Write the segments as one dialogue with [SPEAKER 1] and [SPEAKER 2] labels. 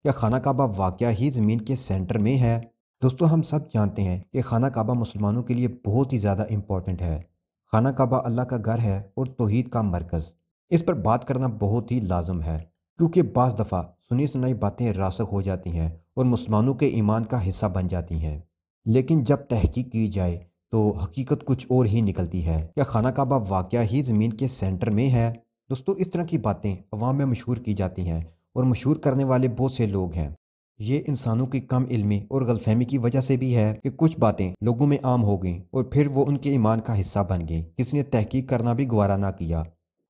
[SPEAKER 1] क्या खाना काबा वाकया ही ज़मीन के सेंटर में है? दोस्तों, हम सब जानते हैं कि खाना काबा मुसलमानों के लिए बहुत ही ज़्यादा इम्पोर्टेंट है। खाना काबा अल्लाह का घर है और तौहीद का मरकज़। इस पर बात करना बहुत ही लाज़म है, क्योंकि बाज़ दफ़ा सुनी सुनाई बातें रासख हो जाती हैं और मुसलमानों के ईमान का हिस्सा बन जाती हैं। लेकिन जब तहकीक की जाए तो हकीकत कुछ और ही निकलती है। क्या खाना काबा वाकया ही ज़मीन के सेंटर में है? दोस्तों, इस तरह की बातें अवाम में मशहूर की जाती हैं और मशहूर करने वाले बहुत से लोग हैं। ये इंसानों की कम इल्मी और गलतफहमी की वजह से भी है कि कुछ बातें लोगों में आम हो गईं और फिर वो उनके ईमान का हिस्सा बन गईं। किसी ने तहकीक करना भी गवारा ना किया।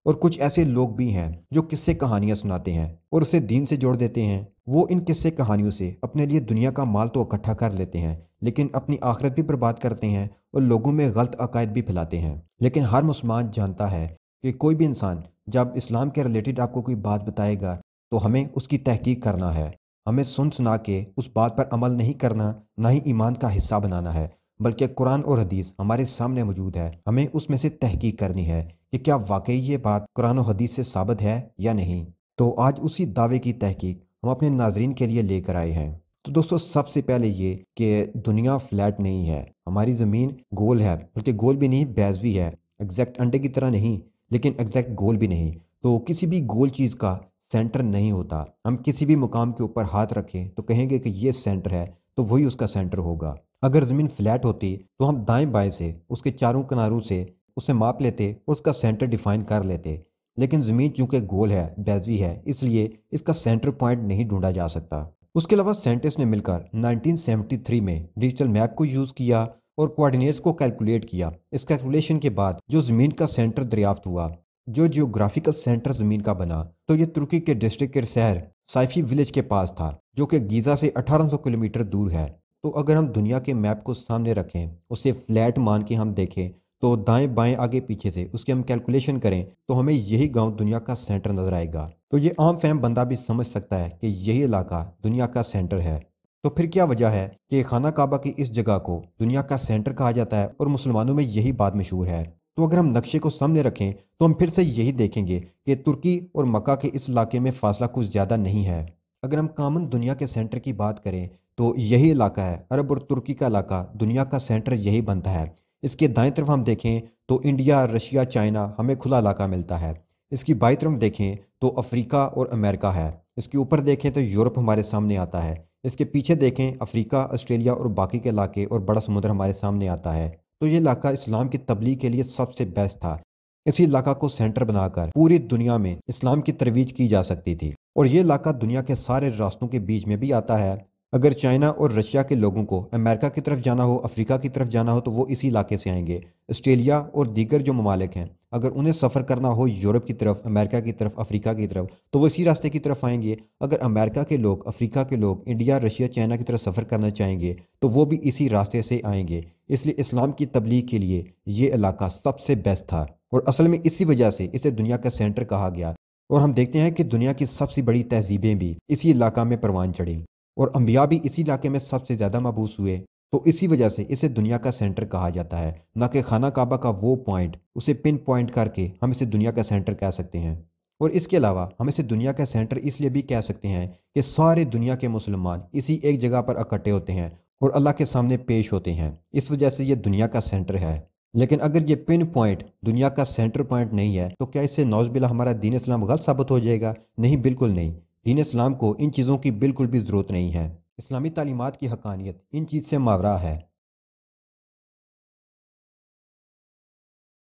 [SPEAKER 1] और कुछ ऐसे लोग भी हैं जो किस्से कहानियां सुनाते हैं और उसे दीन से जोड़ देते हैं। वो इन किस्से कहानियों से अपने लिए दुनिया का माल तो इकट्ठा कर लेते हैं, लेकिन अपनी आखिरत भी बर्बाद करते हैं और लोगों में गलत अकायद भी फैलाते हैं। लेकिन हर मुसलमान जानता है कि कोई भी इंसान जब इस्लाम के रिलेटेड आपको कोई बात बताएगा तो हमें उसकी तहकीक करना है। हमें सुन सुना के उस बात पर अमल नहीं करना, ना ही ईमान का हिस्सा बनाना है, बल्कि कुरान और हदीस हमारे सामने मौजूद है। हमें उसमें से तहकीक करनी है कि क्या वाकई ये बात कुरान और हदीस से साबित है या नहीं। तो आज उसी दावे की तहकीक हम अपने नाजरीन के लिए लेकर आए हैं। तो दोस्तों, सबसे पहले ये कि दुनिया फ्लैट नहीं है। हमारी ज़मीन गोल है, बल्कि गोल भी नहीं, बेज़वी है। एग्जैक्ट अंडे की तरह नहीं, लेकिन एग्जैक्ट गोल भी नहीं। तो किसी भी गोल चीज़ का सेंटर नहीं होता। हम किसी भी मुकाम के ऊपर हाथ रखें तो कहेंगे कि ये सेंटर है, तो वही उसका सेंटर होगा। अगर ज़मीन फ्लैट होती तो हम दाएं बाएं से उसके चारों किनारों से उसे माप लेते और उसका सेंटर डिफाइन कर लेते। लेकिन ज़मीन चूंकि गोल है, बेज़वी है, इसलिए इसका सेंटर पॉइंट नहीं ढूंढा जा सकता। उसके अलावा साइंटिस्ट ने मिलकर 1973 में डिजिटल मैप को यूज़ किया और कोऑर्डिनेट्स को कैलकुलेट किया। इस कैलकुलेशन के बाद जो ज़मीन का सेंटर दरियाफ्त हुआ, जो जियोग्राफिकल सेंटर ज़मीन का बना, तो ये तुर्की के डिस्ट्रिक्ट के शहर साइफी विलेज के पास था, जो कि गीज़ा से 1800 किलोमीटर दूर है। तो अगर हम दुनिया के मैप को सामने रखें, उसे फ्लैट मान के हम देखें, तो दाएं बाएं आगे पीछे से उसकी हम कैलकुलेशन करें तो हमें यही गांव दुनिया का सेंटर नजर आएगा। तो ये आम फहम बंदा भी समझ सकता है कि यही इलाका दुनिया का सेंटर है। तो फिर क्या वजह है कि खाना काबा की इस जगह को दुनिया का सेंटर कहा जाता है और मुसलमानों में यही बात मशहूर है? तो अगर हम नक्शे को सामने रखें तो हम फिर से यही देखेंगे कि तुर्की और मक्का के इस इलाके में फासला कुछ ज़्यादा नहीं है। अगर हम कामन दुनिया के सेंटर की बात करें तो यही इलाका है। अरब और तुर्की का इलाका दुनिया का सेंटर यही बनता है। इसके दाएं तरफ हम देखें तो इंडिया, रशिया, चाइना हमें खुला इलाका मिलता है। इसकी बाईं तरफ देखें तो अफ्रीका और अमेरिका है। इसके ऊपर देखें तो यूरोप हमारे सामने आता है। इसके पीछे देखें अफ्रीका, ऑस्ट्रेलिया और बाकी के इलाके और बड़ा समुद्र हमारे सामने आता है। तो ये इलाका इस्लाम की तबलीग के लिए सबसे बेस्ट था। इसी इलाका को सेंटर बनाकर पूरी दुनिया में इस्लाम की तरवीज की जा सकती थी। और ये इलाका दुनिया के सारे रास्तों के बीच में भी आता है। अगर चाइना और रशिया के लोगों को अमेरिका की तरफ जाना हो, अफ्रीका की तरफ जाना हो, तो वो इसी इलाके से आएंगे। ऑस्ट्रेलिया और दीगर जो ममालिक हैं, अगर उन्हें सफ़र करना हो यूरोप की तरफ, अमेरिका की तरफ, अफ्रीका की तरफ, तो वो इसी रास्ते की तरफ आएंगे। अगर अमेरिका के लोग, अफ्रीका के लोग इंडिया, रशिया, चाइना की तरफ सफ़र करना चाहेंगे तो वो भी इसी रास्ते से आएंगे। इसलिए इस्लाम की तबलीग के लिए ये इलाका सबसे बेस्ट था और असल में इसी वजह से इसे दुनिया का सेंटर कहा गया। और हम देखते हैं कि दुनिया की सबसे बड़ी तहजीबें भी इसी इलाका में परवान चढ़ी और अंबिया भी इसी इलाके में सबसे ज़्यादा मबूस हुए। तो इसी वजह से इसे दुनिया का सेंटर कहा जाता है, ना कि खाना काबा का वो पॉइंट। उसे पिन पॉइंट करके हम इसे दुनिया का सेंटर कह सकते हैं। और इसके अलावा हम इसे दुनिया का सेंटर इसलिए भी कह सकते हैं कि सारे दुनिया के मुसलमान इसी एक जगह पर इकट्ठे होते हैं और अल्लाह के सामने पेश होते हैं। इस वजह से ये दुनिया का सेंटर है। लेकिन अगर ये पिन पॉइंट दुनिया का सेंटर पॉइंट नहीं है तो क्या इससे नौज़बिल्ला हमारा दीन इस्लाम गलत साबित हो जाएगा? नहीं, बिल्कुल नहीं। दीन इस्लाम को इन चीज़ों की बिल्कुल भी ज़रूरत नहीं है। इस्लामी तालीमात की हकानियत इन चीज़ से मावरा है।